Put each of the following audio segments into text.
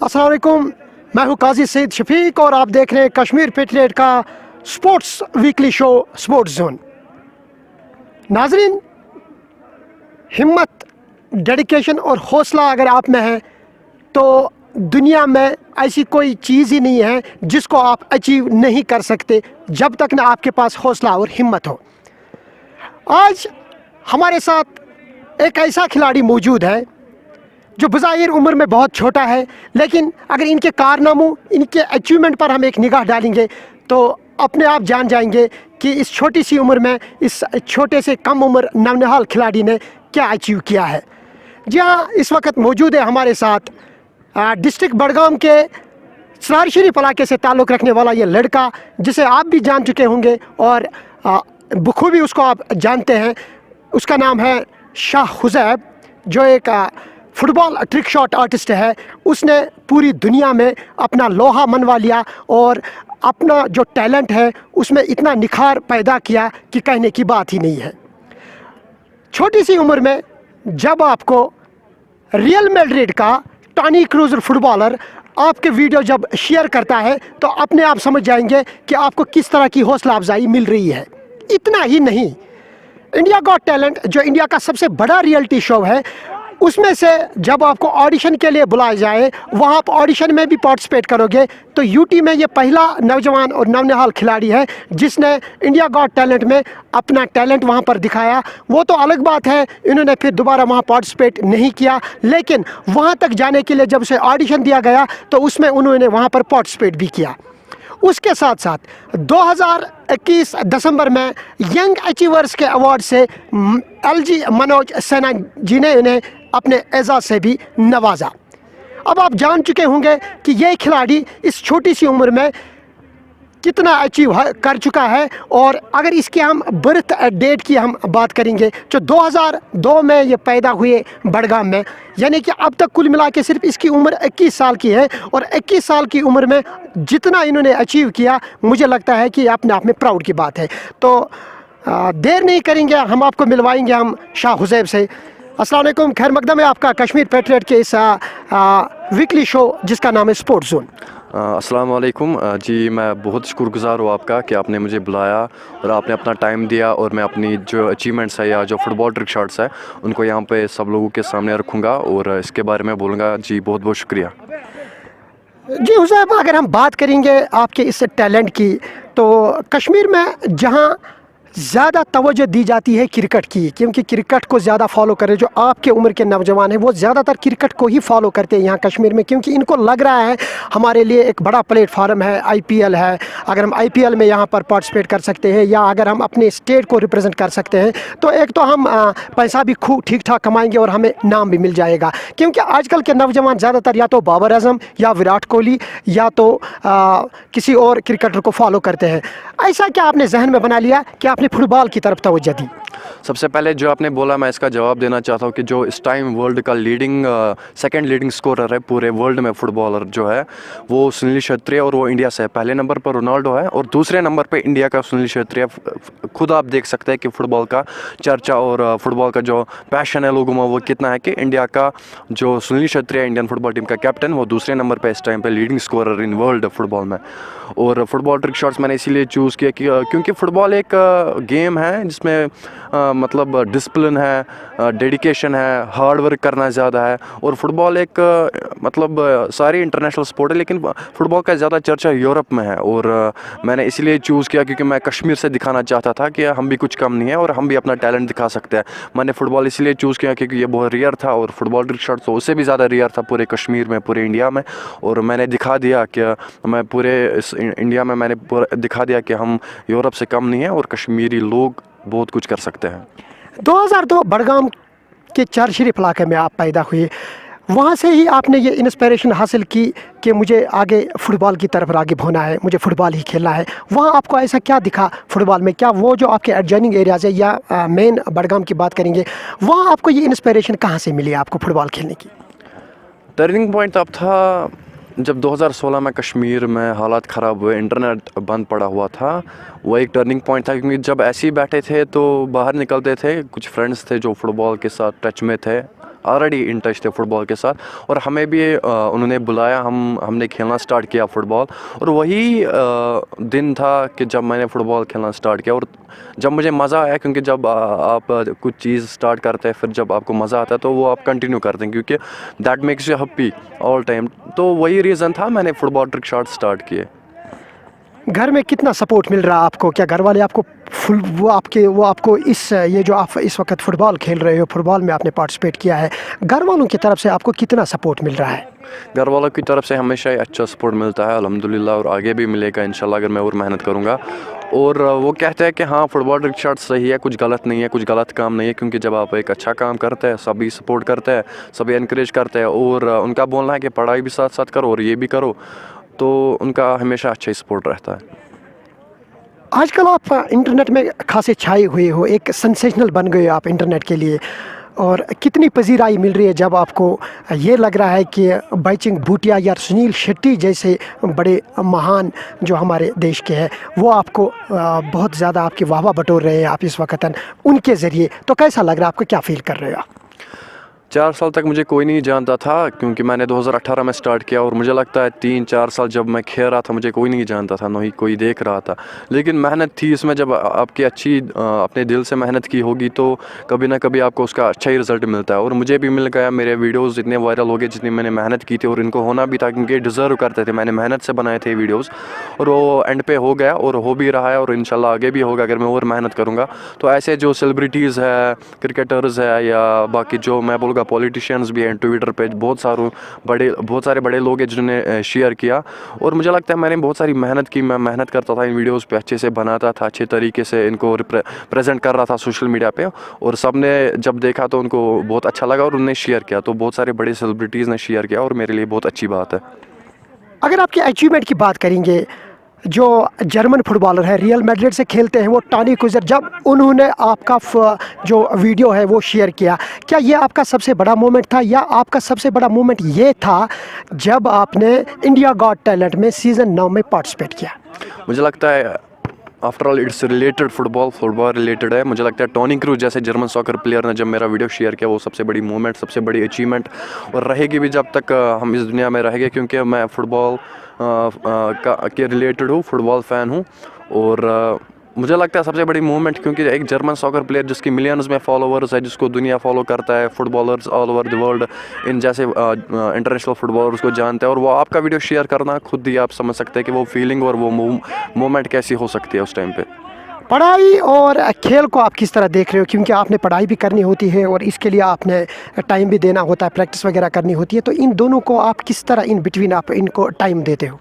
अस्सलाम वालेकुम, मैं हूं काजी सईद शफीक और आप देख रहे हैं कश्मीर पेट्रियट का sports weekly show sports zone. नाजरीन, हिम्मत, डेडिकेशन और हौसला अगर आप में है तो दुनिया में ऐसी कोई चीज़ ही नहीं है जिसको आप अचीव नहीं कर सकते जब तक ना आपके पास हौसला और हिम्मत हो। आज हमारे साथ एक ऐसा खिलाड़ी मौजूद है जो बज़ाहिर उम्र में बहुत छोटा है, लेकिन अगर इनके कारनामों, इनके अचीवमेंट पर हम एक निगाह डालेंगे तो अपने आप जान जाएंगे कि इस छोटी सी उम्र में इस छोटे से कम उम्र नौनिहाल खिलाड़ी ने क्या अचीव किया है। जी हाँ, इस वक्त मौजूद है हमारे साथ डिस्ट्रिक्ट बड़गाम के सरार शरीफ इलाके से ताल्लुक़ रखने वाला ये लड़का, जिसे आप भी जान चुके होंगे और बखूबी उसको आप जानते हैं। उसका नाम है शाह हुज़ैब, जो एक फुटबॉल ट्रिक शॉट आर्टिस्ट है। उसने पूरी दुनिया में अपना लोहा मनवा लिया और अपना जो टैलेंट है उसमें इतना निखार पैदा किया कि कहने की बात ही नहीं है। छोटी सी उम्र में जब आपको रियल मैड्रिड का टॉनी क्रूज़र फुटबॉलर आपके वीडियो जब शेयर करता है तो अपने आप समझ जाएंगे कि आपको किस तरह की हौसला अफजाई मिल रही है। इतना ही नहीं, इंडिया गॉट टैलेंट जो इंडिया का सबसे बड़ा रियलिटी शो है, उसमें से जब आपको ऑडिशन के लिए बुलाया जाए, वहाँ आप ऑडिशन में भी पार्टिसिपेट करोगे तो यूटी में ये पहला नौजवान और नौनिहाल खिलाड़ी है जिसने इंडिया गॉट टैलेंट में अपना टैलेंट वहाँ पर दिखाया। वो तो अलग बात है, इन्होंने फिर दोबारा वहाँ पार्टिसिपेट नहीं किया, लेकिन वहाँ तक जाने के लिए जब उसे ऑडिशन दिया गया तो उसमें उन्होंने वहाँ पर पार्टिसिपेट भी किया। उसके साथ साथ 2021 दिसंबर में यंग अचीवर्स के अवार्ड से एलजी मनोज सिन्हा जी ने इन्हें अपने एजाज़ से भी नवाजा। अब आप जान चुके होंगे कि ये खिलाड़ी इस छोटी सी उम्र में कितना अचीव कर चुका है। और अगर इसकी हम बर्थ डेट की हम बात करेंगे जो 2002 में ये पैदा हुए बड़गाम में, यानी कि अब तक कुल मिला के सिर्फ इसकी उम्र 21 साल की है। और 21 साल की उम्र में जितना इन्होंने अचीव किया, मुझे लगता है कि अपने आप में प्राउड की बात है। तो देर नहीं करेंगे, हम आपको मिलवाएंगे हम शाह हुज़ैब से। अस्सलाम वालेकुम, खैर मकदम है आपका कश्मीर पेट्रियट के इस वीकली शो जिसका नाम है स्पोर्ट्स जोन। अस्सलाम वालेकुम जी, मैं बहुत शुक्रगुज़ार हूँ आपका कि आपने मुझे बुलाया और आपने अपना टाइम दिया और मैं अपनी जो अचीवमेंट्स है या जो फुटबॉल ट्रिक शॉट्स है उनको यहाँ पे सब लोगों के सामने रखूँगा और इसके बारे में बोलूँगा। जी बहुत बहुत शुक्रिया। जी हुज़ैब, अगर हम बात करेंगे आपके इस टैलेंट की तो कश्मीर में जहाँ ज़्यादा तवज्जो दी जाती है क्रिकेट की, क्योंकि क्रिकेट को ज़्यादा फॉलो करें जो आपके उम्र के नौजवान हैं वो ज़्यादातर क्रिकेट को ही फॉलो करते हैं यहाँ कश्मीर में, क्योंकि इनको लग रहा है हमारे लिए एक बड़ा प्लेटफार्म है, आईपीएल है। अगर हम आईपीएल में यहाँ पर पार्टिसिपेट कर सकते हैं या अगर हम अपने स्टेट को रिप्रेजेंट कर सकते हैं तो एक तो हम पैसा भी खूब ठीक ठाक कमाएंगे और हमें नाम भी मिल जाएगा। क्योंकि आजकल के नौजवान ज़्यादातर या तो बाबर आजम या विराट कोहली या तो किसी और क्रिकेटर को फॉलो करते हैं। ऐसा क्या आपने जहन में बना लिया कि आपने फुटबॉल की तरफ तवज्जो दी? सबसे पहले जो आपने बोला मैं इसका जवाब देना चाहता हूँ कि जो इस टाइम वर्ल्ड का सेकंड लीडिंग स्कोरर है पूरे वर्ल्ड में फुटबॉलर जो है वो सुनील छेत्री और वो इंडिया से है। पहले नंबर पर रोनाल्डो है और दूसरे नंबर पे इंडिया का सुनील छेत्री है। खुद आप देख सकते हैं कि फुटबॉल का चर्चा और फुटबॉल का जो पैशन है लोगों में वो कितना है कि इंडिया का जो सुनील छेत्री है इंडियन फुटबॉल टीम का कैप्टन, वो दूसरे नंबर पर इस टाइम पर leading scorer in world football में। और फुटबॉल ट्रिक शॉट्स मैंने इसीलिए चूज़ किया कि क्योंकि फ़ुटबॉल एक गेम है जिसमें मतलब डिसिप्लिन है, डेडिकेशन है, हार्ड वर्क करना ज़्यादा है। और फुटबॉल एक मतलब सारी इंटरनेशनल स्पोर्ट है, लेकिन फ़ुटबॉल का ज़्यादा चर्चा यूरोप में है। और मैंने इसीलिए चूज़ किया क्योंकि मैं कश्मीर से दिखाना चाहता था कि हम भी कुछ कम नहीं है और हम भी अपना टैलेंट दिखा सकते हैं। मैंने फ़ुटबॉल इसलिए चूज़ किया क्योंकि ये बहुत रेयर था और फुटबॉल ट्रिक शॉट तो उससे भी ज़्यादा रेयर था पूरे कश्मीर में, पूरे इंडिया में। और मैंने दिखा दिया कि मैं पूरे इस इंडिया में मैंने दिखा दिया कि हम यूरोप से कम नहीं है और कश्मीरी लोग बहुत कुछ कर सकते हैं। 2002 बड़गाम के चार शरीफ इलाके में आप पैदा हुए, वहाँ से ही आपने ये इंस्पिरेशन हासिल की कि मुझे आगे फ़ुटबॉल की तरफ राग़िब होना है, मुझे फ़ुटबॉल ही खेलना है। वहाँ आपको ऐसा क्या दिखा फ़ुटबॉल में? क्या वो जो आपके एडजॉइनिंग एरियाज़ है या मेन बड़गाम की बात करेंगे, वहाँ आपको ये इंस्पिरेशन कहाँ से मिली आपको फ़ुटबॉल खेलने की? टर्निंग पॉइंट तब था जब 2016 में कश्मीर में हालात ख़राब हुए, इंटरनेट बंद पड़ा हुआ था। वो एक टर्निंग पॉइंट था क्योंकि जब ऐसे ही बैठे थे तो बाहर निकलते थे, कुछ फ्रेंड्स थे जो फुटबॉल के साथ टच में थे ऑलरेडी इन टच थे फुटबॉल के साथ, और हमें भी उन्होंने बुलाया, हमने खेलना स्टार्ट किया फ़ुटबॉल। और वही दिन था कि जब मैंने फ़ुटबॉल खेलना स्टार्ट किया, और जब मुझे मज़ा आया, क्योंकि जब आप कुछ चीज़ स्टार्ट करते हैं, फिर जब आपको मज़ा आता है तो वो आप कंटिन्यू करते हैं, क्योंकि that makes you happy all time. तो वही रीज़न था मैंने फ़ुटबॉल ट्रिक शॉट स्टार्ट किए। घर में कितना सपोर्ट मिल रहा है आपको? क्या घर वाले आपको फुल वो आपको इस ये जो आप इस वक्त फ़ुटबॉल खेल रहे हो, फुटबॉल में आपने पार्टिसिपेट किया है, घर वालों की तरफ से आपको कितना सपोर्ट मिल रहा है? घर वालों की तरफ से हमेशा ही अच्छा सपोर्ट मिलता है अल्हम्दुलिल्लाह, और आगे भी मिलेगा इंशाल्लाह अगर मैं और मेहनत करूँगा। और वो कहते हैं कि हाँ, फुटबॉल ट्रिक शॉट सही है, कुछ गलत नहीं है, कुछ गलत काम नहीं है, क्योंकि जब आप एक अच्छा काम करते हैं सभी सपोर्ट करते हैं, सभी इनकरेज करते हैं, और उनका बोलना है कि पढ़ाई भी साथ साथ करो और ये भी करो, तो उनका हमेशा अच्छा ही सपोर्ट रहता है। आजकल आप इंटरनेट में खासे छाए हुए हो, एक सेंसेशनल बन गए हो आप इंटरनेट के लिए, और कितनी पजीराई मिल रही है जब आपको ये लग रहा है कि बाईचुंग भूटिया या सुनील शेट्टी जैसे बड़े महान जो हमारे देश के हैं वो आपको बहुत ज़्यादा आपकी वाहवा बटोर रहे हैं आप इस वक्त उनके ज़रिए, तो कैसा लग रहा है आपको? क्या फील कर रहे हो आप? 4 साल तक मुझे कोई नहीं जानता था, क्योंकि मैंने 2018 में स्टार्ट किया, और मुझे लगता है 3-4 साल जब मैं खेल रहा था मुझे कोई नहीं जानता था, ना ही कोई देख रहा था। लेकिन मेहनत थी इसमें, जब आपकी अच्छी अपने दिल से मेहनत की होगी तो कभी ना कभी आपको उसका अच्छा ही रिज़ल्ट मिलता है। और मुझे भी मिल गया, मेरे वीडियोज़ इतने वायरल हो गए जितनी मैंने मेहनत की थी, और इनको होना भी था क्योंकि डिज़र्व करते थे, मैंने मेहनत से बनाए थे वीडियोज़, और वो एंड पे हो गया और हो भी रहा है, और इंशाल्लाह आगे भी होगा अगर मैं और मेहनत करूँगा। तो ऐसे जो सेलिब्रिटीज़ है, क्रिकेटर्स है, या बाकी जो मैं बोलूँगा पॉलिटिशियंस भी हैं, ट्विटर पे बहुत सारे बड़े लोग हैं जिन्होंने शेयर किया, और मुझे लगता है मैंने बहुत सारी मेहनत की। मैं मेहनत करता था इन वीडियोस पे, अच्छे से बनाता था, अच्छे तरीके से इनको प्रेजेंट कर रहा था सोशल मीडिया पे, और सब ने जब देखा तो उनको बहुत अच्छा लगा और उन्होंने शेयर किया, तो बहुत सारे बड़े सेलिब्रिटीज़ ने शेयर किया, और मेरे लिए बहुत अच्छी बात है। अगर आपके अचीवमेंट की बात करेंगे, जो जर्मन फुटबॉलर है, रियल मैड्रिड से खेलते हैं, वो टॉनी क्रूजर, जब उन्होंने आपका जो वीडियो है वो शेयर किया, क्या ये आपका सबसे बड़ा मोमेंट था, या आपका सबसे बड़ा मोमेंट ये था जब आपने इंडिया गॉट टैलेंट में सीज़न 9 में पार्टिसिपेट किया? मुझे लगता है after all it's related, football related है। मुझे लगता है टॉनी क्रूज जैसे जर्मन सॉकर प्लेयर ने जब मेरा वीडियो शेयर किया, वो सबसे बड़ी मोमेंट, सबसे बड़ी अचीवमेंट, और रहेगी भी जब तक हम इस दुनिया में रहेंगे, क्योंकि मैं फुटबॉल के रिलेटेड हूँ, फुटबॉल फ़ैन हूँ। और मुझे लगता है सबसे बड़ी मूवमेंट, क्योंकि एक जर्मन सॉकर प्लेयर जिसकी मिलियंस में फॉलोवर्स है, जिसको दुनिया फॉलो करता है, footballers all over the world in जैसे इंटरनेशनल फुटबॉलर्स को जानते हैं, और वो आपका वीडियो शेयर करना, खुद ही आप समझ सकते हैं कि वो फीलिंग और वो मोमेंट कैसी हो सकती है उस टाइम पे। पढ़ाई और खेल को आप किस तरह देख रहे हो? क्योंकि आपने पढ़ाई भी करनी होती है और इसके लिए आपने टाइम भी देना होता है, प्रैक्टिस वगैरह करनी होती है, तो इन दोनों को आप किस तरह इन बिटवीन आप इनको टाइम देते हो?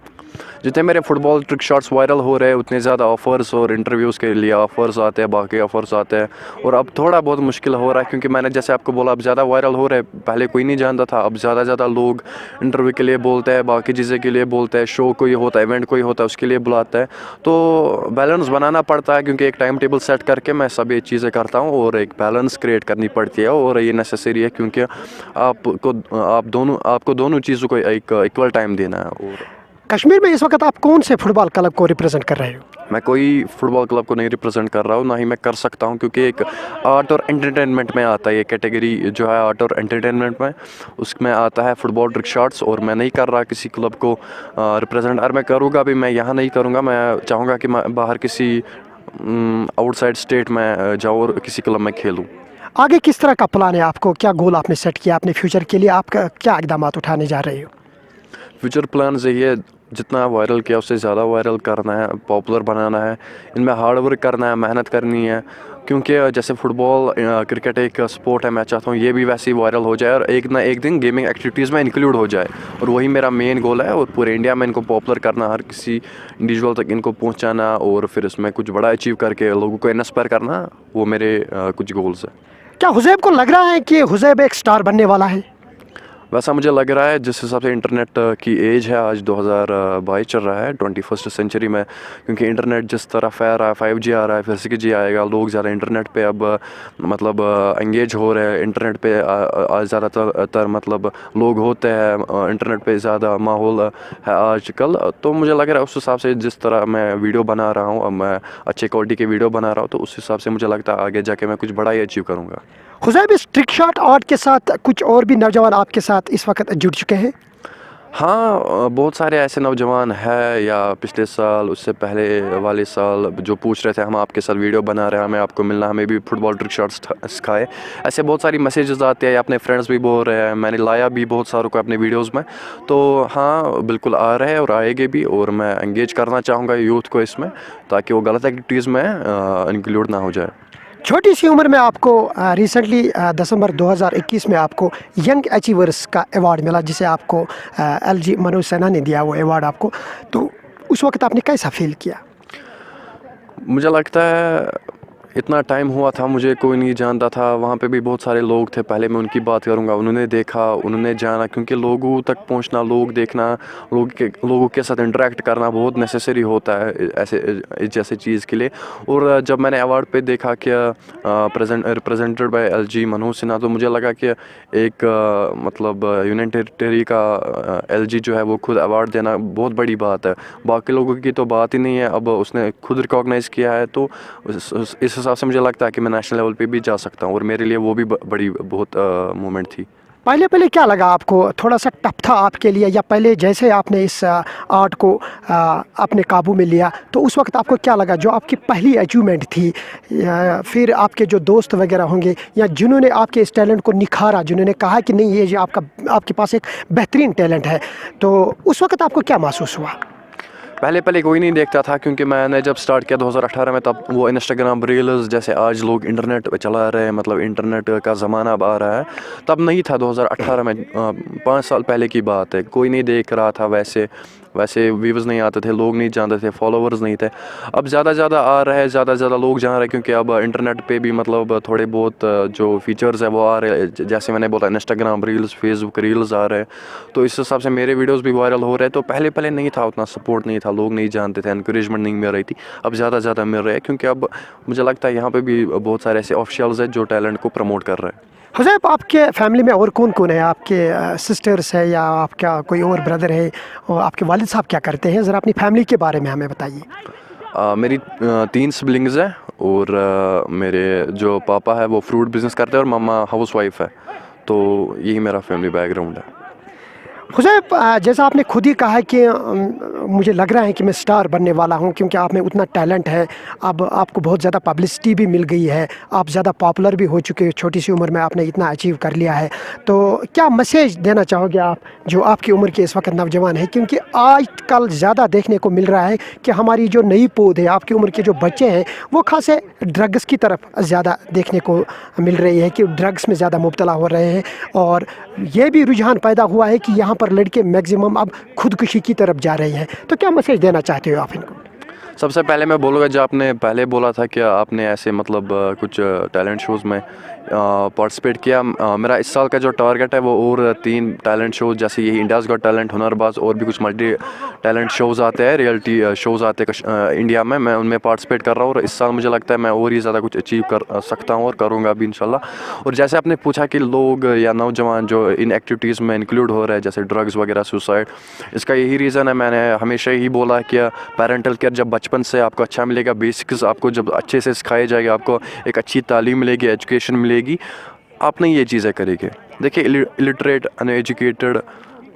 जितने मेरे फुटबॉल ट्रिक शॉट्स वायरल हो रहे हैं, उतने ज़्यादा ऑफ़र्स और इंटरव्यूज़ के लिए ऑफ़र्स आते हैं, बाकी ऑफ़र्स आते हैं, और अब थोड़ा बहुत मुश्किल हो रहा है, क्योंकि मैंने जैसे आपको बोला अब ज़्यादा वायरल हो रहे हैं, पहले कोई नहीं जानता था, अब ज़्यादा लोग इंटरव्यू के लिए बोलते हैं, बाकी चीज़ें के लिए बोलते हैं, शो कोई होता है, इवेंट कोई होता है, उसके लिए बुलाता है, तो बैलेंस बनाना पड़ता है, क्योंकि एक टाइम टेबल सेट करके मैं सभी चीज़ें करता हूँ, और एक बैलेंस क्रिएट करनी पड़ती है, और ये नेसेसरी है, क्योंकि आपको दोनों चीज़ों को एक इक्वल टाइम देना है। और कश्मीर में इस वक्त आप कौन से फुटबॉल क्लब को रिप्रेजेंट कर रहे हो? मैं कोई फुटबॉल क्लब को नहीं रिप्रेजेंट कर रहा हूँ, ना ही मैं कर सकता हूँ, क्योंकि एक आर्ट और एंटरटेनमेंट में आता है, ये कैटेगरी जो है आर्ट और एंटरटेनमेंट में, उसमें आता है फुटबॉल ट्रिक शॉट्स, और मैं नहीं कर रहा किसी क्लब को रिप्रेजेंट। और मैं करूँगा भी, मैं यहाँ नहीं करूँगा, मैं चाहूँगा कि मैं बाहर किसी आउटसाइड स्टेट में जाऊँ और किसी क्लब में खेलूँ। आगे किस तरह का प्लान है आपको? क्या गोल आपने सेट किया अपने फ्यूचर के लिए? आप क्या इकदाम उठाने जा रहे हो? फ्यूचर प्लान यही है, जितना वायरल किया उससे ज़्यादा वायरल करना है, पॉपुलर बनाना है, इनमें हार्ड वर्क करना है, मेहनत करनी है, क्योंकि जैसे फुटबॉल क्रिकेट एक स्पोर्ट है, मैं चाहता हूँ ये भी वैसे ही वायरल हो जाए, और एक ना एक दिन गेमिंग एक्टिविटीज़ में इंक्लूड हो जाए, और वही मेरा मेन गोल है, और पूरे इंडिया में इनको पॉपुलर करना, हर किसी इंडिविजुअल तक इनको पहुँचाना, और फिर इसमें कुछ बड़ा अचीव करके लोगों को इंस्पायर करना, वो मेरे कुछ गोल्स है। क्या हुजैब को लग रहा है कि हुजैब एक स्टार बनने वाला है? वैसा मुझे लग रहा है जिस हिसाब से इंटरनेट की एज है आज 2022 चल रहा है 21st सेंचुरी में, क्योंकि इंटरनेट जिस तरह फैल रहा है, 5G आ रहा है, फिर 6G आएगा, लोग ज़्यादा इंटरनेट पे अब मतलब एंगेज हो रहे हैं। इंटरनेट पे ज़्यादातर मतलब लोग होते हैं, इंटरनेट पे ज़्यादा माहौल है आजकल। तो मुझे लग रहा है उस हिसाब से जिस तरह मैं वीडियो बना रहा हूँ, अब मैं अच्छे क्वालिटी के वीडियो बना रहा हूँ, तो उस हिसाब से मुझे लगता है आगे जाके मैं कुछ बड़ा ही अचीव करूँगा। हुज़ैब, इस ट्रिक शॉट आर्ट के साथ कुछ और भी नौजवान आपके साथ इस वक्त जुड़ चुके हैं? हाँ, बहुत सारे ऐसे नौजवान हैं, या पिछले साल उससे पहले वाले साल जो पूछ रहे थे हम आपके साथ वीडियो बना रहे हैं, हमें आपको मिलना, हमें भी फुटबॉल ट्रिक शॉट्स सिखाए। ऐसे बहुत सारी मैसेजेस आते हैं, अपने फ्रेंड्स भी बोल रहे हैं, मैंने लाया भी बहुत सारों को अपने वीडियोस में। तो हाँ, बिल्कुल आ रहे हैं और आएंगे भी, और मैं एंगेज करना चाहूँगा यूथ को इसमें, ताकि वो गलत एक्टिविटीज़ में इंक्लूड ना हो जाए। छोटी सी उम्र में आपको रिसेंटली दिसंबर 2021 में आपको यंग अचीवर्स का अवार्ड मिला, जिसे आपको LG मनोज सिन्हा ने दिया वो अवार्ड आपको। तो उस वक्त आपने कैसा फील किया? मुझे लगता है इतना टाइम हुआ था, मुझे कोई नहीं जानता था, वहाँ पे भी बहुत सारे लोग थे। पहले मैं उनकी बात करूँगा, उन्होंने देखा, उन्होंने जाना, क्योंकि लोगों तक पहुँचना, लोग देखना, लोगों के साथ इंटरेक्ट करना बहुत नेसेसरी होता है ऐसे जैसे चीज़ के लिए। और जब मैंने अवार्ड पे देखा कि represented by LG Manoj Sinha, तो मुझे लगा कि एक मतलब यूनियन टेरिटरी का LG जो है वो खुद अवार्ड देना बहुत बड़ी बात है। बाकी लोगों की तो बात ही नहीं है, अब उसने खुद रिकॉग्नाइज़ किया है, तो इस हिसाब से मुझे लगता है कि मैं नेशनल लेवल पे भी जा सकता हूँ, और मेरे लिए वो भी बड़ी बहुत मोमेंट थी। पहले क्या लगा आपको? थोड़ा सा टफ था आपके लिए, या पहले जैसे आपने इस आर्ट को अपने काबू में लिया, तो उस वक्त आपको क्या लगा जो आपकी पहली अचीवमेंट थी? या फिर आपके जो दोस्त वगैरह होंगे, या जिन्होंने आपके इस टैलेंट को निखारा, जिन्होंने कहा कि नहीं, ये जो आपके पास एक बेहतरीन टैलेंट है, तो उस वक्त आपको क्या महसूस हुआ? पहले कोई नहीं देखता था, क्योंकि मैंने जब स्टार्ट किया 2018 में, तब वो इंस्टाग्राम रील्स जैसे आज लोग इंटरनेट चला रहे हैं, मतलब इंटरनेट का ज़माना अब आ रहा है, तब नहीं था 2018 में। 5 साल पहले की बात है, कोई नहीं देख रहा था, वैसे व्यूज़ नहीं आते थे, लोग नहीं जानते थे, फॉलोवर्स नहीं थे। अब ज़्यादा आ रहे हैं, ज़्यादा लोग जा रहे हैं, क्योंकि अब इंटरनेट पे भी मतलब थोड़े बहुत जो फीचर्स है वो आ रहे हैं, जैसे मैंने बोला इंस्टाग्राम रील्स, फेसबुक रील्स आ रहे हैं, तो इस हिसाब से मेरे वीडियोस भी वायरल हो रहे हैं। तो पहले नहीं था, उतना सपोर्ट नहीं था, लोग नहीं जानते थे, इनकरेजमेंट नहीं मिल रही थी। अब ज़्यादा मिल रहा है, क्योंकि अब मुझे लगता है यहाँ पे भी बहुत सारे ऐसे ऑफिशियल्स हैं जो टैलेंट को प्रमोट कर रहे हैं। हुज़ैब, आपके फैमिली में और कौन कौन है? आपके सिस्टर्स है, या आपका कोई और ब्रदर है, और आपके वालिद साहब क्या करते हैं? ज़रा अपनी फैमिली के बारे में हमें बताइए। मेरी 3 सिबलिंग्स हैं, और मेरे जो पापा है वो फ्रूट बिज़नेस करते हैं, और मम्मा हाउस वाइफ है। तो यही मेरा फैमिली बैकग्राउंड है। हुज़ैब, जैसा आपने खुद ही कहा है कि मुझे लग रहा है कि मैं स्टार बनने वाला हूं, क्योंकि आप में उतना टैलेंट है, अब आपको बहुत ज़्यादा पब्लिसिटी भी मिल गई है, आप ज़्यादा पॉपुलर भी हो चुके हैं, छोटी सी उम्र में आपने इतना अचीव कर लिया है। तो क्या मैसेज देना चाहोगे आप, जो आपकी उम्र के इस वक्त नौजवान है? क्योंकि आजकल ज़्यादा देखने को मिल रहा है कि हमारी जो नई पौध है, आपकी उम्र के जो बच्चे हैं, वो खासे ड्रग्स की तरफ ज़्यादा देखने को मिल रही है, कि ड्रग्स में ज़्यादा मुब्तला हो रहे हैं, और ये भी रुझान पैदा हुआ है कि यहाँ पर लड़के मैक्सिमम अब खुदकुशी की तरफ जा रहे हैं। तो क्या मैसेज देना चाहते हो आप इनको? सबसे पहले मैं बोलूँगा, जो आपने पहले बोला था कि आपने ऐसे मतलब कुछ टैलेंट शोज़ में पार्टिसिपेट किया, मेरा इस साल का जो टारगेट है वो और 3 टैलेंट शोज़, जैसे यही इंडियाज़ गॉट टैलेंट, हुनरबाज, और भी कुछ मल्टी टैलेंट शोज़ आते हैं, रियलिटी शोज़ आते हैं इंडिया में, मैं उनमें पार्टिसिपेट कर रहा हूँ। और इस साल मुझे लगता है मैं और ही ज़्यादा कुछ अचीव कर सकता हूँ, और करूँगा भी इंशाल्लाह। और जैसे आपने पूछा कि लोग या नौजवान जो इन एक्टिविटीज़ में इंक्लूड हो रहे हैं, जैसे ड्रग्स वगैरह, सुसाइड, इसका यही रीज़न है। मैंने हमेशा यही बोला कि पेरेंटल केयर जब बचपन से आपको अच्छा मिलेगा, बेसिक्स आपको जब अच्छे से सिखाए जाएगा, आपको एक अच्छी तालीम मिलेगी, एजुकेशन मिलेगी, आप नहीं ये चीज़ें करेंगे। देखिए, इलिटरेट, अनएजुकेटेड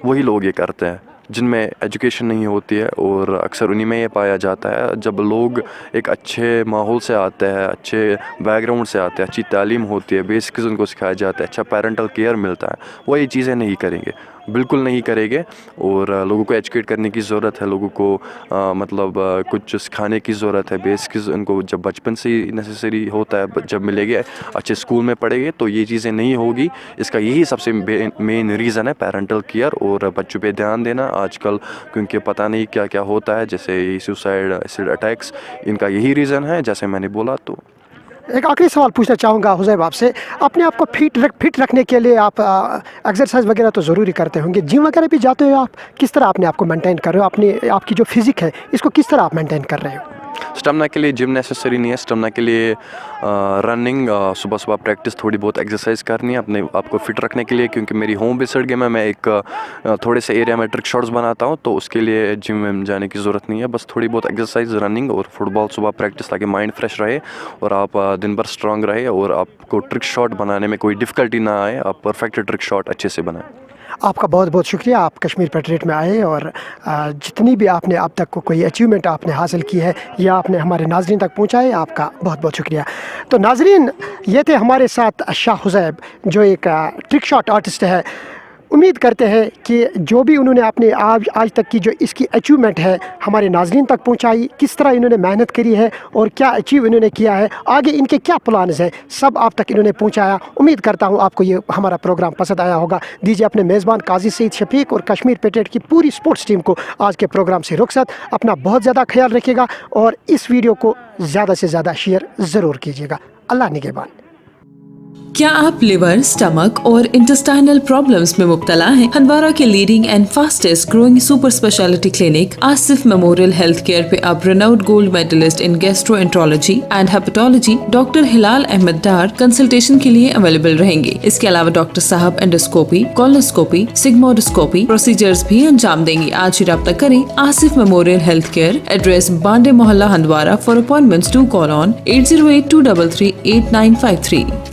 वही लोग ये करते हैं जिनमें एजुकेशन नहीं होती है, और अक्सर उन्हीं में ये पाया जाता है। जब लोग एक अच्छे माहौल से आते हैं, अच्छे बैकग्राउंड से आते हैं, अच्छी तालीम होती है, बेसिक्स उनको सिखाया जाता है, अच्छा पेरेंटल केयर मिलता है, वो ये चीज़ें नहीं करेंगे, बिल्कुल नहीं करेंगे। और लोगों को एजुकेट करने की ज़रूरत है, लोगों को मतलब कुछ सिखाने की ज़रूरत है। बेसिक्स उनको जब बचपन से ही नेसेसरी होता है, जब मिलेंगे, अच्छे स्कूल में पढ़ेंगे, तो ये चीज़ें नहीं होगी। इसका यही सबसे मेन रीज़न है, पेरेंटल केयर और बच्चों पे ध्यान देना आजकल, क्योंकि पता नहीं क्या क्या होता है, जैसे सुसाइड, एसिड अटैक्स, इनका यही रीज़न है, जैसे मैंने बोला। तो एक आखिरी सवाल पूछना चाहूँगा हुज़ैब आपसे, अपने आप को फिट रखने के लिए आप एक्सरसाइज वगैरह तो ज़रूरी करते होंगे, जिम वगैरह भी जाते हो आप? किस तरह अपने आप को मेंटेन कर रहे हो? आपकी जो फिज़िक है इसको किस तरह आप मेंटेन कर रहे हो? स्टेमिना के लिए जिम नेसेसरी नहीं है। स्टेमिना के लिए रनिंग, सुबह सुबह प्रैक्टिस, थोड़ी बहुत एक्सरसाइज करनी है अपने आप को फिट रखने के लिए। क्योंकि मेरी होम बेस्ड गेम है, मैं एक थोड़े से एरिया में ट्रिक शॉट्स बनाता हूँ, तो उसके लिए जिम में जाने की ज़रूरत नहीं है। बस थोड़ी बहुत एक्सरसाइज, रनिंग और फुटबॉल सुबह प्रैक्टिस, ताकि माइंड फ्रेश रहे और आप दिन भर स्ट्रांग रहे और आपको ट्रिक शॉट बनाने में कोई डिफ़िकल्टी ना आए, आप परफेक्ट ट्रिक शॉट अच्छे से बनाएं। आपका बहुत बहुत शुक्रिया, आप कश्मीर पेट्रियट में आए और जितनी भी आपने अब तक कोई अचीवमेंट आपने हासिल की है या आपने हमारे नाज़रीन तक पहुंचाए, आपका बहुत बहुत शुक्रिया। तो नाज़रीन, ये थे हमारे साथ शाह हुज़ैब, जो एक ट्रिक शॉट आर्टिस्ट है। उम्मीद करते हैं कि जो भी उन्होंने अपने आज तक की जो इसकी अचीवमेंट है हमारे नाज़रीन तक पहुंचाई, किस तरह इन्होंने मेहनत करी है और क्या अचीव इन्होंने किया है, आगे इनके क्या प्लान्स हैं, सब आप तक इन्होंने पहुंचाया। उम्मीद करता हूं आपको ये हमारा प्रोग्राम पसंद आया होगा। दीजिए अपने मेज़बान काजी सईद शफीक और कश्मीर पेट्रियट की पूरी स्पोर्ट्स टीम को आज के प्रोग्राम से रुखसत। अपना बहुत ज़्यादा ख्याल रखिएगा और इस वीडियो को ज़्यादा से ज़्यादा शेयर ज़रूर कीजिएगा। अल्लाह निगहबान। क्या आप लिवर, स्टमक और इंटेस्टाइनल प्रॉब्लम्स में मुब्तला हैं? हंदवारा के leading and fastest growing super speciality clinic Asif memorial health care पे अब renowned gold medalist in gastroenterology and hepatology doctor Hilal Ahmad Dar consultation के लिए अवेलेबल रहेंगे। इसके अलावा डॉक्टर साहब एंडोस्कोपी, कोलोनोस्कोपी, सिग्मोडोस्कोपी प्रोसीजर्स भी अंजाम देंगे। आज ही रब्ता करें Asif memorial health care, address Bande Mohalla Handwara. For appointments to call on 8082338953।